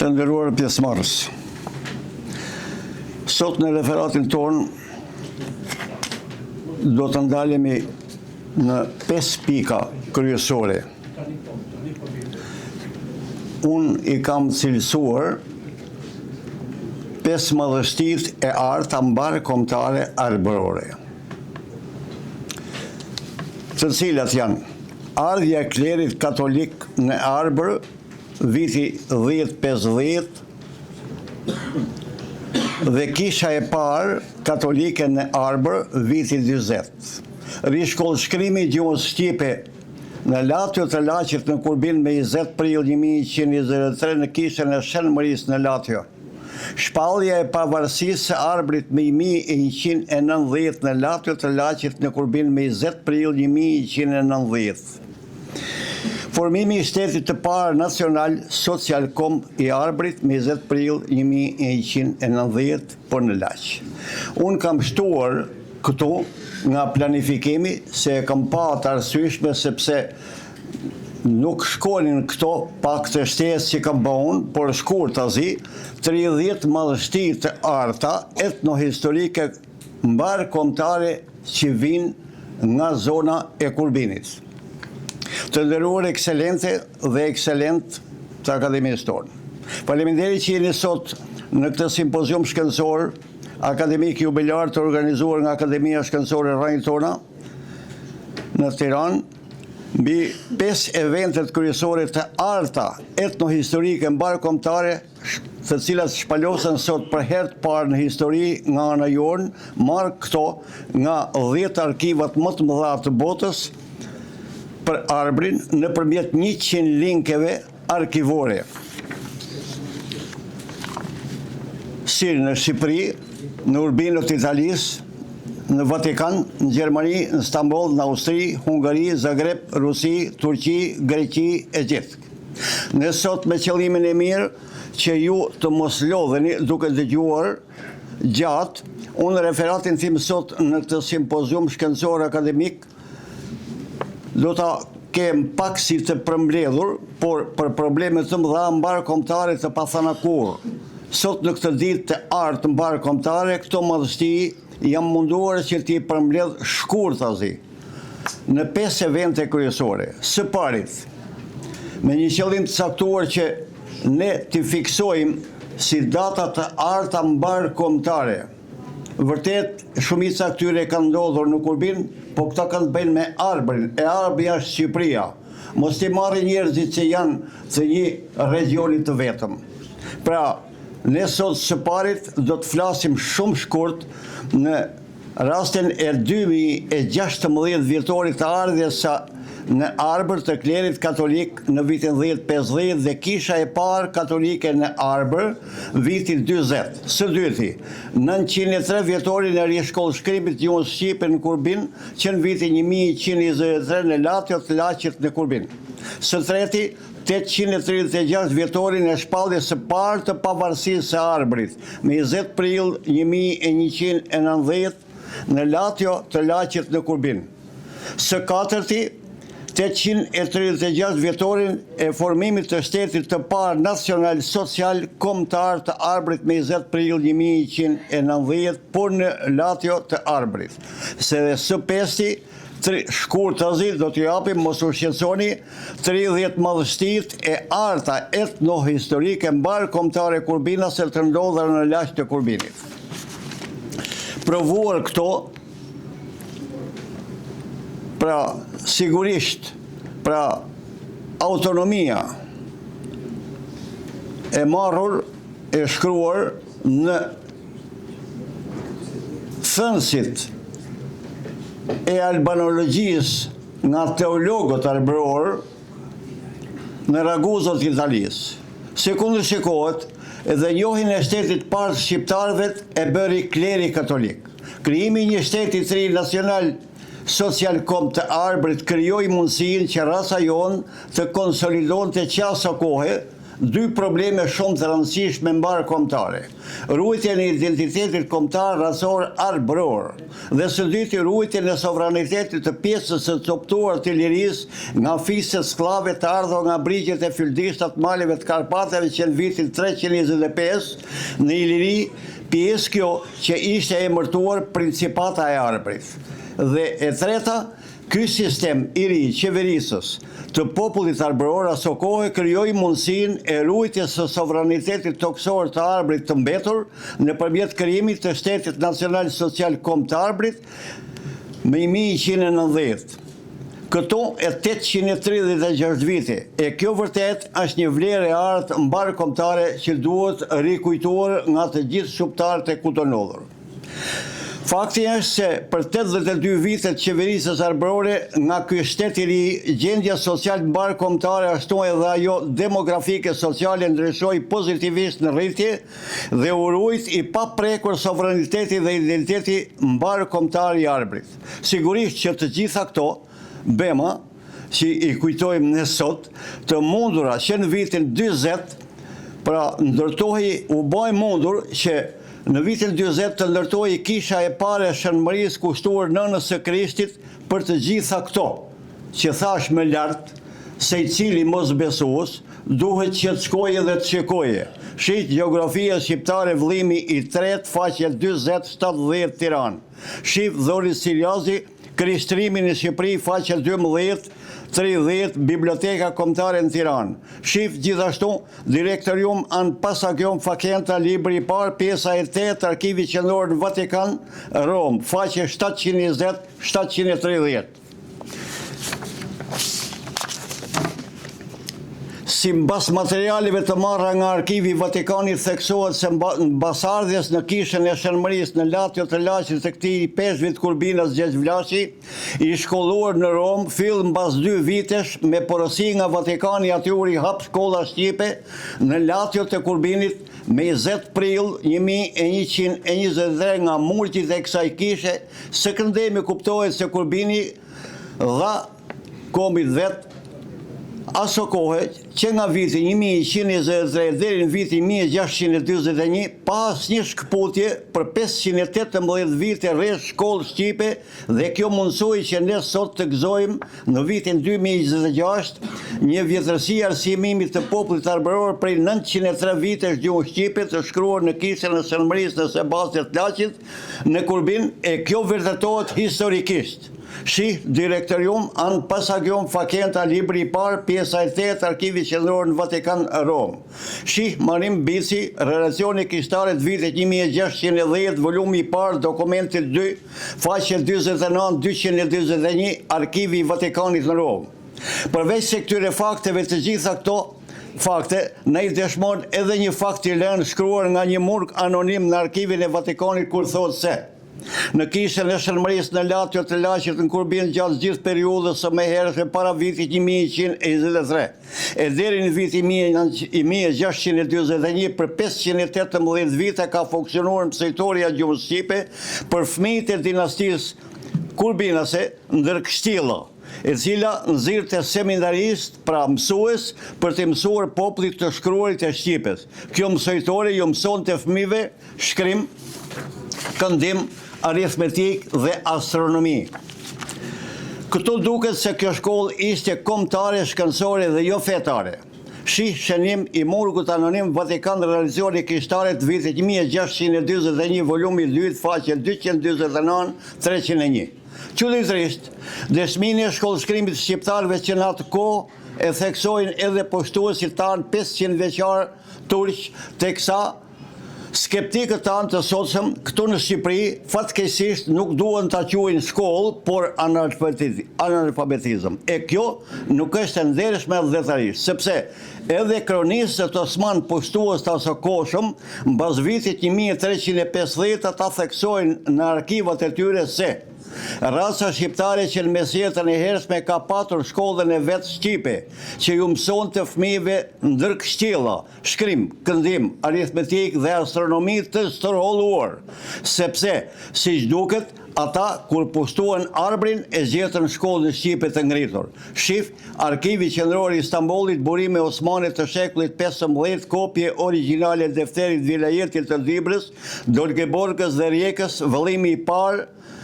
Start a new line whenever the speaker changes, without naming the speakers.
Të nderuar pjesëmarrës. Sot në referatin ton do të ndalemi në 5 pika kryesore. Unë i kam cilësuar 5 madhështit e arta mbar kombëtare arbërore, të cilat janë ardhja e klerit katolik në Arbër viti 1050 dhe kisha e parë katolike në Arbër viti 40. Rishkollëshkrimi i gjuhës shqipe në Latjo të Laqit në Kurbin me 20 prill 1123 në kishën e Shenmërisë në Latjo. Shpallja e pavarësisë së Arbrit me 1190 në Latjo të Laqit në Kurbin me 20 prill 1190. Formimi i shtetit të parë nacional Socialkom i Arbrit me 20 prill 1190 për në Laq. Unë kam shtuar këtu nga planifikimi se e kam pa të arsyeshme sepse nuk shkonin këto pak të shtesë që kam bëun, por shkurtazi 30 madhështi të arta etnohistorike mbar kombëtare që vinë nga zona e Kurbinit. Të nderuar ekselente dhe ekselent të akademisë tonë. Faleminderit që jeni sot në këtë simpozium shkencor akademik jubilar të organizuar nga Akademia Shkencore Rranjë Tona në Tiranë, mbi 5 eventet kryesore të arta etnohistorike mbar kombëtare, të cilat shpalosen sot për herë të parë në histori nga ana jonë, marrë këto nga 10 arkivat më të mëdha të botës për Arbrin nëpërmjet 100 linkeve arkivore. Si në Shqipëri, në Urbinët Italisë, në Vatikan, në Gjermani, në Stamboll, në Austri, Hungari, Zagreb, Rusi, Turqi, Greqi e gjithë. Ne sot me qëllimin e mirë që ju të mos lodheni duke dëgjuar gjatë, unë referatin tim sot në këtë simpozium shkencor akademik do ta kem pak si të përmbledhur, por për probleme të mëdha mbar kombëtare të pathanakur. Sot në këtë ditë të artë mbar kombëtare, këto madhështi jam munduar që t'i përmbledh shkurtazi në 5 evente kryesore. Së parit, me një qëllim të caktuar që ne t'i fiksojmë si data të arta mbar kombëtare. Vërtet, shumica këtyre kanë ndodhur në Kurbin, po këta kanë të bëjnë me Arbrin, e Arbri është Shqipëria. Mos t'i marrin njerëzit që janë të një regionit të vetëm. Pra, ne sot së parit do të flasim shumë shkurt në rastin e 2016 vjetorit të ardhjes në Arbër të klerit katolik në vitin 1050 dhe kisha e parë katolike në Arbër vitin 40. Së dyti, 903 vjetorin e rishkollëshkrimit gjuhës shqipe në Kurbin që në vitin 1123 në Latjo të Laqit në Kurbin. Së treti, 836 vjetorin e shpalljes së parë të pavarësisë së Arbrit me 20 prill 1190 në Latjo të Laqit në Kurbin. Së katërti, 836 vjetorin e formimit të shtetit të parë nacional social kombëtar të Arbrit me 20 prill 1190 por në Latjo të Arbrit. Se dhe së pesti, shkurtazi do t'ju japim, mos u shqetësoni, 30 madhështit e arta etnohistorike mbar kombëtare kurbinase të ndodhura në laq të Kurbinit. Provuar këto, pra sigurisht, pra autonomia e marrur e shkruar në thënësit e albanologjisë nga teologët arbëror në Raguzot Italisë. Sekundë shikohet, edhe njohjen e shtetit parë të shqiptarëve e bëri kleri katolik. Krijimi i një shteti i ri nacional Socialkom të Arbrit krijoi mundësinë që rasa jonë të konsolidonte qasa kohe dy probleme shumë të rëndësishme mbar kombëtare. Ruajtja e identitetit kombëtar rasor arbror dhe së dyti ruajtjen e sovranitetit të pjesës së coptuar të lirisë nga fisët skllave të ardhur nga brigjet e fyldishta të maleve të Karpateve që në vitin 325 në Iliri, pjesë kjo që ishte emërtuar Principata e Arbrit. Dhe e treta, ky sistem i ri qeverisës të popullit arbror aso kohë krijoi mundësinë e ruajtjes së sovranitetit toksor të Arbrit të mbetur nëpërmjet krijimit të Shtetit Nacional Social Kombë të Arbrit më 1190. Këto e 836 vite, e kjo vërtet është një vlerë e artë mbar kombëtare që duhet rikujtuar nga të gjithë shqiptarët e kutonodhur. Fakti është se për 82 vitet qeverisës arbrore nga ky shtet i ri, gjendja social mbar kombëtare ashtu edhe ajo demografike sociale ndryshoi pozitivisht në rritje dhe u ruajt i paprekur sovraniteti dhe identiteti mbar kombëtar i Arbrit. Sigurisht që të gjitha këto bema, që i kujtojmë ne sot, të mundura që në vitin 40, pra ndërtohej u bë mundur që në vitin 40 të ndërtohej kisha e parë e Shënmërisë kushtuar nënës së Krishtit për të gjitha këto, që thash më lart se i cili mosbesues duhet që të shkojë dhe të shikoje. Shit Gjeografia Shqiptare vëllimi i 3, faqe 20-70 Tiranë. Shif Dhori Sirjazi, Krishtrimin në Shqipëri, faqe 12-30 Biblioteka Kombëtare në Tiranë. Shif gjithashtu Direktorium an Pasagion Fakenta, libri i parë, pjesa e 8, Arkivi Qendror në Vatikan, Rom, faqe 720-730. Si mbas materialeve të marra nga Arkivi i Vatikanit theksohet se mbasardhjes në kishën e Shënmërisë në Latjo të Laçit të këtij peshqvit Kurbinas Gjeç Vlaçi, i shkolluar në Rom, fill mbas 2 vitesh me porosi nga Vatikani atyri hap shkolla shqipe në Latjo të Kurbinit me 20 prill 1123 nga multit e kësaj kishe, së këndemi kuptohet se Kurbini dha kombit vet aso kohë që nga viti 1123 deri në vitin 1641 pas një shkputje për 518 vite rreth shkollë shqipe dhe kjo mundsoi që ne sot të gëzojmë në vitin 2026 një vjetërsi arsimimit të popullit arbror prej 903 vitesh gjuhë shqipe të shkruar në kishën e Shënmërisë në Sebastian të Laçit në Kurbin, e kjo vërtetohet historikisht. Shih Direktorium an Pasagion Fakenta, libri i parë, pjesa e 8, Arkivi Qendror në Vatikan, Rom. Shih Marim Bici, Relacioni Kishtare të vitit 1610, volumi i parë, dokumenti 2, faqe 49-221, Arkivi i Vatikanit në Rom. Përveç se këtyre fakteve të gjitha këto fakte, ne i dëshmon edhe një fakt i lënë shkruar nga një murg anonim në Arkivin e Vatikanit kur thotë se në kishën e Shënmërisë në Latjo të Laçit në Kurbin gjatë gjithë periudhës së mëhershme para vitit 1123 e deri në vitin 1641 për 518 vite ka funksionuar mësojtoria gjuhës shqipe për fëmijët e dinastisë Kurbinase ndërkështilla, e cila nxirrte seminarist, pra mësues, për të mësuar popullit të shkruarit e shqipes. Kjo mësojtore ju mësonte fëmijëve shkrim, këndim, aritmetik dhe astronomi. Këtu duket se kjo shkollë ishte kombëtare, shkencore dhe jo fetare. Shih shënim i murgut anonim Vatikan Relacioni Kishtare të vitit 1641, volumi 2, faqe 249-301. Çuditërisht, dëshmini e shkollëshkrimit shqiptarëve që në atë kohë e theksojnë edhe poshtuesit tanë 500 vjeçar turq, teksa skeptikët tanë të sotshëm këtu në Shqipëri fatkeqësisht nuk duan ta quajnë shkollë, por analfabetizëm. E kjo nuk është e ndershme dhëtarisht, sepse edhe kronistët osman poshtues të asokoshëm mbas vitit 1350 ta theksojnë në arkivat e tyre se rasa shqiptare që në mesjetën e hershme ka patur shkollën e vetë shqipe, që ju mësonte fëmijëve ndërkështjella, shkrim, këndim, aritmetik dhe astronomi të stërholluar, sepse, siç duket, ata kur pushtuan arbrin e gjetën shkollën shqipe të ngritur. Shif, Arkivi Qendror i Istanbulit, burime osmane të shekullit 15, kopje origjinale defterit vilajetit të Dibrës, Dolgeborgës dhe Rijekës, vëllimi i parë